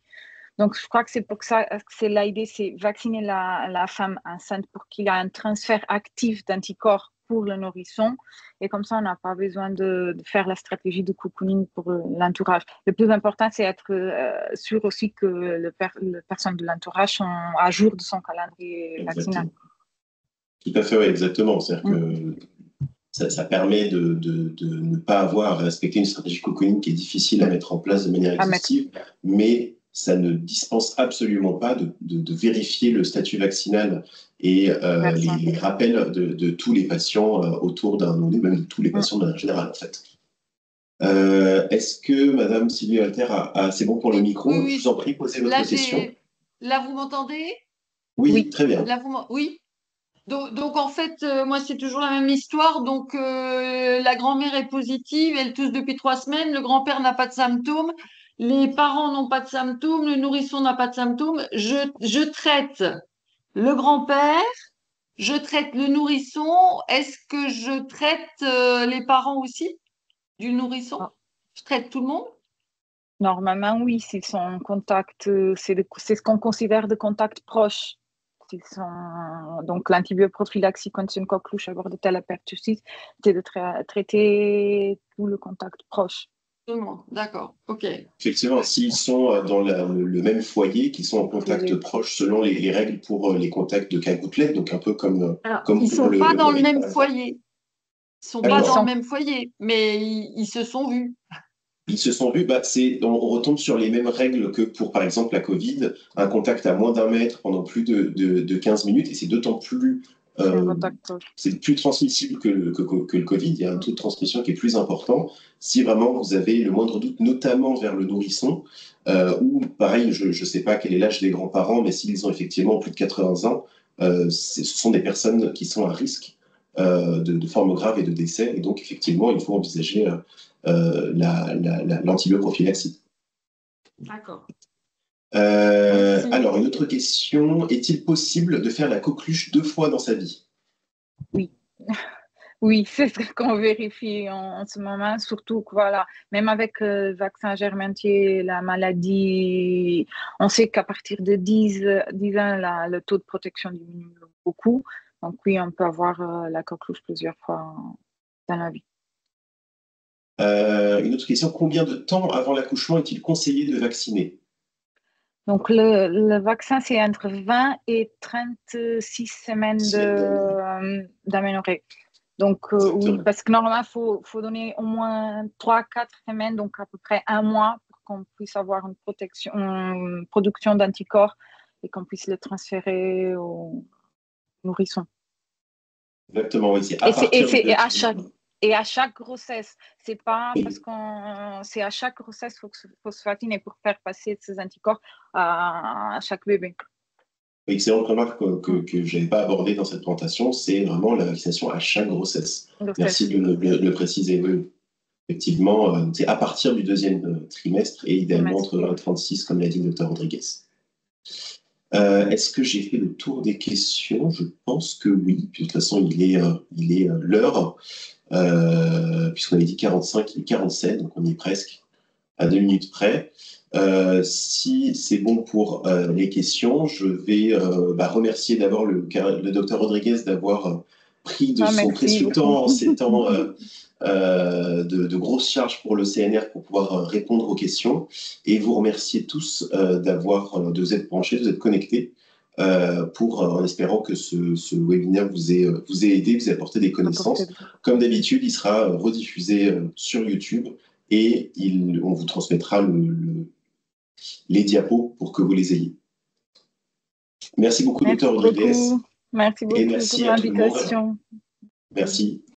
Donc, je crois que c'est pour ça que c'est l'idée, c'est vacciner la femme enceinte pour qu'il ait un transfert actif d'anticorps pour le nourrisson. Et comme ça, on n'a pas besoin de faire la stratégie de cocooning pour l'entourage. Le plus important, c'est être sûr aussi que les personnes de l'entourage sont à jour de son calendrier vaccinal. Tout à fait, oui, exactement. C'est-à-dire que ça permet de ne pas avoir à respecter une stratégie cocooning qui est difficile à mettre en place de manière exhaustive, mais ça ne dispense absolument pas de vérifier le statut vaccinal et les rappels de tous les patients autour d'un, même de tous les patients de manière générale, en fait. Est-ce que Madame Sylvie Holter c'est bon pour le micro? Oui. Je vous en prie, posez votre question. Là, vous m'entendez? Oui, très bien. Là, oui. Donc, en fait, moi, c'est toujours la même histoire. Donc, la grand-mère est positive, elle tousse depuis 3 semaines, le grand-père n'a pas de symptômes, les parents n'ont pas de symptômes, le nourrisson n'a pas de symptômes. Je traite le grand-père, je traite le nourrisson. Est-ce que je traite les parents aussi du nourrisson? Je traite tout le monde? Normalement, oui, s'ils sont en contact, c'est ce qu'on considère de contact proche. Donc, l'antibioprophylaxie contre une coqueluche à Bordetella pertussis, c'est de traiter tout le contact proche. Tout le monde, d'accord, ok. Effectivement, s'ils sont dans le même foyer, qu'ils sont en contact proche selon les règles pour les contacts de cas gouttelettes, donc un peu comme ils ne sont pas dans le même foyer. Ils sont pas dans le même foyer, mais ils se sont vus. Ils se sont vus, on retombe sur les mêmes règles que pour, par exemple, la Covid, un contact à moins d'1 mètre pendant plus de 15 minutes, et c'est d'autant plus, c'est plus transmissible que le Covid, il y a un taux de transmission qui est plus important. Si vraiment vous avez le moindre doute, notamment vers le nourrisson, ou pareil, je ne sais pas quel est l'âge des grands-parents, mais s'ils ont effectivement plus de 80 ans, ce sont des personnes qui sont à risque de formes graves et de décès, et donc effectivement, il faut envisager l'antibioprophylaxie. D'accord. Alors, une autre question. Est-il possible de faire la coqueluche 2 fois dans sa vie? Oui. Oui, c'est ce qu'on vérifie en ce moment, surtout que voilà, même avec le vaccin germentier, la maladie, on sait qu'à partir de 10 ans, le taux de protection diminue beaucoup. Donc oui, on peut avoir la coqueluche plusieurs fois dans la vie. Une autre question. Combien de temps avant l'accouchement est-il conseillé de vacciner? Donc, le vaccin, c'est entre 20 et 36 semaines d'aménorrhée. Donc, oui, parce que normalement, il faut donner au moins 3-4 semaines, donc à peu près 1 mois, pour qu'on puisse avoir une production d'anticorps et qu'on puisse le transférer au nourrisson. Exactement, oui. Et c'est à chaque Et à chaque grossesse, c'est pas parce c'est à chaque grossesse phosphatine et pour faire passer ces anticorps à chaque bébé. Excellente remarque que je n'avais pas abordée dans cette présentation, c'est vraiment la vaccination à chaque grossesse. Merci de le préciser. Oui. Effectivement, c'est à partir du deuxième trimestre et idéalement entre 20 et 36, comme l'a dit le Dr Rodriguez. Est-ce que j'ai fait le tour des questions? Je pense que oui. Puis, de toute façon, il est l'heure, puisqu'on avait dit 45, il est 47, donc on y est presque à 2 minutes près. Si c'est bon pour les questions, je vais remercier d'abord le Dr Rodriguez d'avoir pris de son précieux temps en ces temps de grosses charges pour le CNR pour pouvoir répondre aux questions, et vous remercier tous de vous être branchés, de vous être connectés, en espérant que ce webinaire vous ait aidé, vous ait apporté des connaissances. Comme d'habitude, il sera rediffusé sur YouTube et on vous transmettra les diapos pour que vous les ayez. Merci beaucoup, Dr Rodriguez. Merci beaucoup et merci pour à tout le monde. l'invitation. Merci.